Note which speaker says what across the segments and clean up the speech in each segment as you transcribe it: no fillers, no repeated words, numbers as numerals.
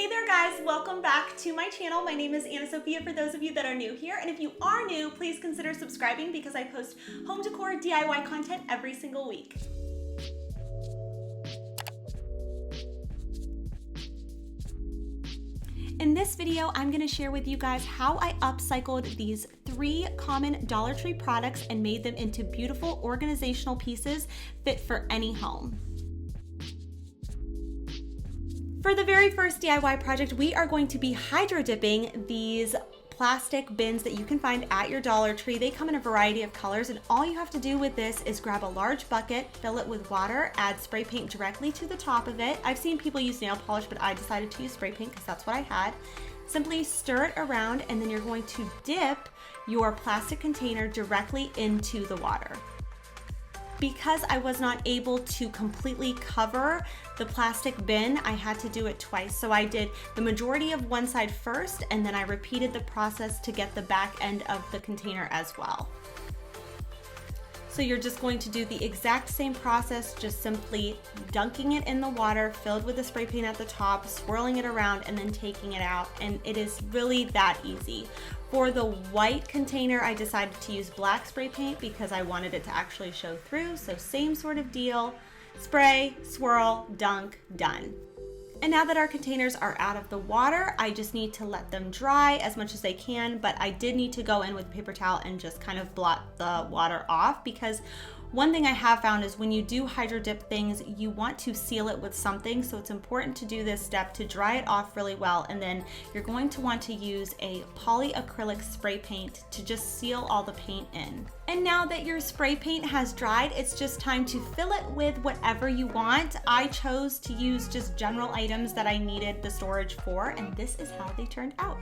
Speaker 1: Hey there guys, welcome back to my channel. My name is Anna Sophia for those of you that are new here. And if you are new, please consider subscribing because I post home decor DIY content every single week. In this video, I'm gonna share with you guys how I upcycled these 3 common Dollar Tree products and made them into beautiful organizational pieces fit for any home. For the very first DIY project, we are going to be hydro dipping these plastic bins that you can find at your Dollar Tree. They come in a variety of colors, and all you have to do with this is grab a large bucket, fill it with water, add spray paint directly to the top of it. I've seen people use nail polish, but I decided to use spray paint because that's what I had. Simply stir it around, and then you're going to dip your plastic container directly into the water. Because I was not able to completely cover the plastic bin, I had to do it twice. So I did the majority of one side first, and then I repeated the process to get the back end of the container as well. So you're just going to do the exact same process, just simply dunking it in the water filled with the spray paint at the top, swirling it around, and then taking it out. And it is really that easy. For the white container, I decided to use black spray paint because I wanted it to actually show through. So same sort of deal, spray, swirl, dunk, done. And now that our containers are out of the water, I just need to let them dry as much as they can, but I did need to go in with a paper towel and just kind of blot the water off, because one thing I have found is when you do hydro dip things, you want to seal it with something. So it's important to do this step to dry it off really well. And then you're going to want to use a polyacrylic spray paint to just seal all the paint in. And now that your spray paint has dried, it's just time to fill it with whatever you want. I chose to use just general items that I needed the storage for, and this is how they turned out.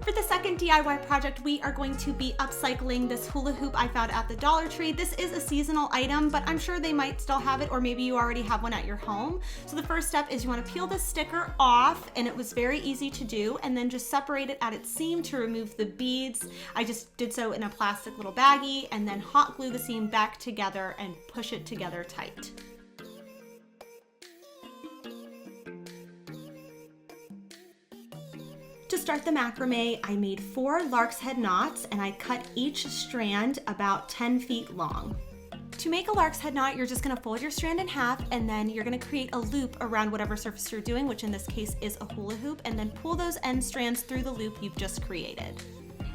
Speaker 1: For the second DIY project, we are going to be upcycling this hula hoop I found at the Dollar Tree. This is a seasonal item, but I'm sure they might still have it, or maybe you already have one at your home. So the first step is you want to peel the sticker off, and it was very easy to do, and then just separate it at its seam to remove the beads. I just did so in a plastic little baggie, and then hot glue the seam back together and push it together tight. To start the macrame, I made 4 lark's head knots, and I cut each strand about 10 feet long. To make a lark's head knot, you're just gonna fold your strand in half, and then you're gonna create a loop around whatever surface you're doing, which in this case is a hula hoop, and then pull those end strands through the loop you've just created.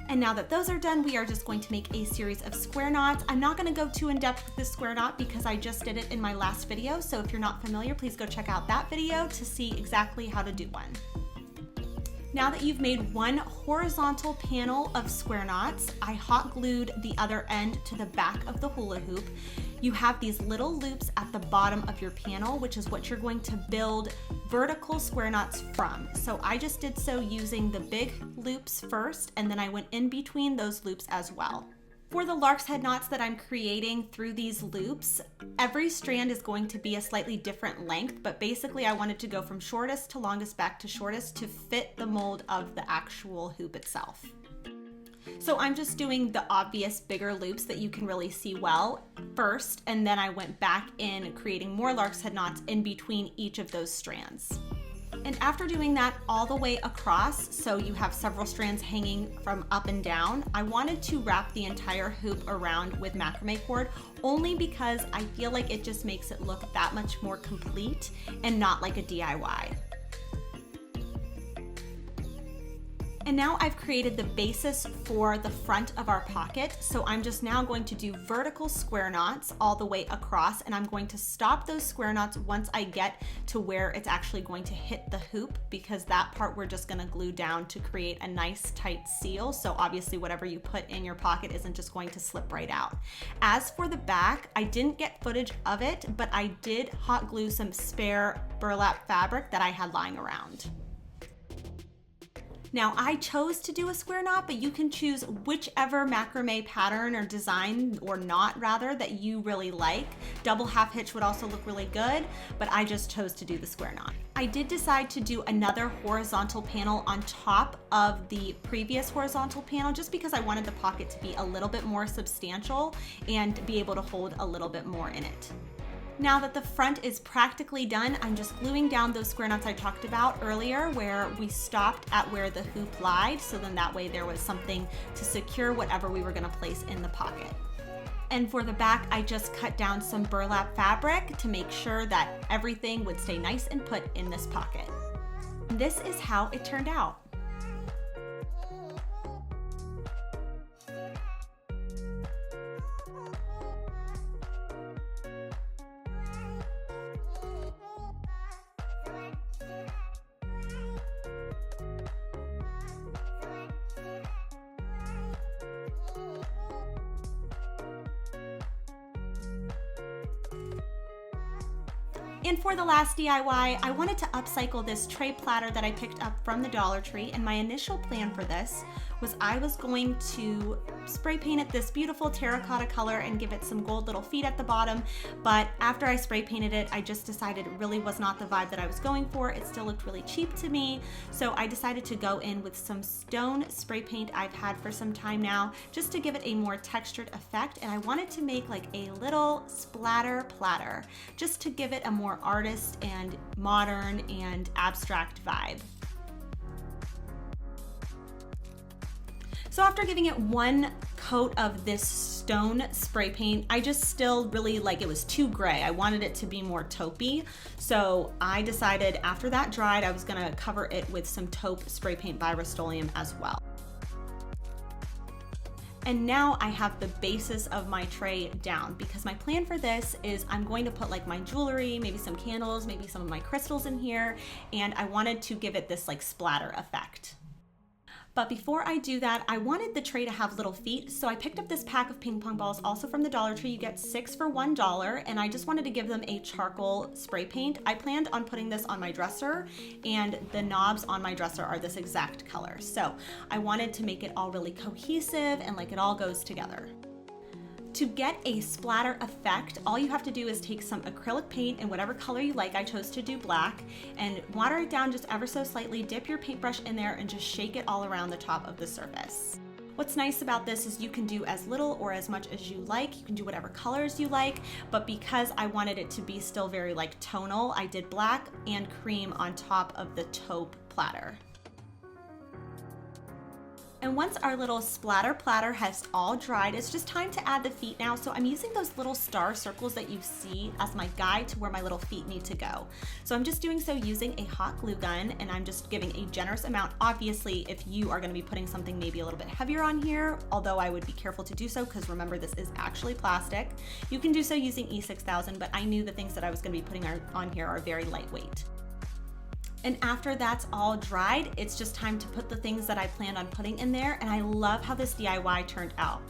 Speaker 1: And now that those are done, we are just going to make a series of square knots. I'm not gonna go too in depth with this square knot because I just did it in my last video, so if you're not familiar, please go check out that video to see exactly how to do one. Now that you've made one horizontal panel of square knots, I hot glued the other end to the back of the hula hoop. You have these little loops at the bottom of your panel, which is what you're going to build vertical square knots from. So I just did so using the big loops first, and then I went in between those loops as well. For the lark's head knots that I'm creating through these loops, every strand is going to be a slightly different length, but basically I wanted to go from shortest to longest back to shortest to fit the mold of the actual hoop itself. So I'm just doing the obvious bigger loops that you can really see well first, and then I went back in creating more lark's head knots in between each of those strands. And after doing that all the way across, so you have several strands hanging from up and down, I wanted to wrap the entire hoop around with macrame cord, only because I feel like it just makes it look that much more complete and not like a DIY. And now I've created the basis for the front of our pocket. So I'm just now going to do vertical square knots all the way across, and I'm going to stop those square knots once I get to where it's actually going to hit the hoop, because that part we're just gonna glue down to create a nice tight seal. So obviously whatever you put in your pocket isn't just going to slip right out. As for the back, I didn't get footage of it, but I did hot glue some spare burlap fabric that I had lying around. Now I chose to do a square knot, but you can choose whichever macrame pattern or design, or knot rather, that you really like. Double half hitch would also look really good, but I just chose to do the square knot. I did decide to do another horizontal panel on top of the previous horizontal panel just because I wanted the pocket to be a little bit more substantial and be able to hold a little bit more in it. Now that the front is practically done, I'm just gluing down those square knots I talked about earlier where we stopped at where the hoop lied, so then that way there was something to secure whatever we were gonna place in the pocket. And for the back, I just cut down some burlap fabric to make sure that everything would stay nice and put in this pocket. This is how it turned out. And for the last DIY, I wanted to upcycle this tray platter that I picked up from the Dollar Tree, and my initial plan for this was I was going to spray paint it this beautiful terracotta color and give it some gold little feet at the bottom, but after I spray painted it, I just decided it really was not the vibe that I was going for. It still looked really cheap to me, so I decided to go in with some stone spray paint I've had for some time now, just to give it a more textured effect, and I wanted to make like a little splatter platter, just to give it a more artist and modern and abstract vibe. So after giving it one coat of this stone spray paint, I just still really it was too gray. I wanted it to be more taupey. So I decided after that dried, I was gonna cover it with some taupe spray paint by Rust-Oleum as well. And now I have the basis of my tray down, because my plan for this is I'm going to put like my jewelry, maybe some candles, maybe some of my crystals in here, and I wanted to give it this like splatter effect. But before I do that, I wanted the tray to have little feet, so I picked up this pack of ping pong balls, also from the Dollar Tree. You get 6 for $1, and I just wanted to give them a charcoal spray paint. I planned on putting this on my dresser, and the knobs on my dresser are this exact color. So I wanted to make it all really cohesive and like it all goes together. To get a splatter effect, all you have to do is take some acrylic paint in whatever color you like. I chose to do black, and water it down just ever so slightly, dip your paintbrush in there and just shake it all around the top of the surface. What's nice about this is you can do as little or as much as you like. You can do whatever colors you like, but because I wanted it to be still very like tonal, I did black and cream on top of the taupe platter. And once our little splatter platter has all dried, it's just time to add the feet now. So I'm using those little star circles that you see as my guide to where my little feet need to go. So I'm just doing so using a hot glue gun, and I'm just giving a generous amount. Obviously, if you are gonna be putting something maybe a little bit heavier on here, although I would be careful to do so because remember this is actually plastic. You can do so using E6000, but I knew the things that I was gonna be putting on here are very lightweight. And after that's all dried, it's just time to put the things that I planned on putting in there, and I love how this DIY turned out.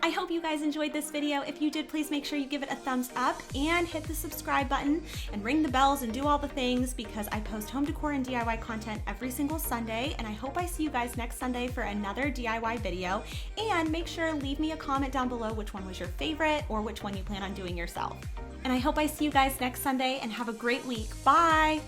Speaker 1: I hope you guys enjoyed this video. If you did, please make sure you give it a thumbs up and hit the subscribe button and ring the bells and do all the things, because I post home decor and DIY content every single Sunday, and I hope I see you guys next Sunday for another DIY video. And make sure to leave me a comment down below which one was your favorite or which one you plan on doing yourself. And I hope I see you guys next Sunday, and have a great week. Bye!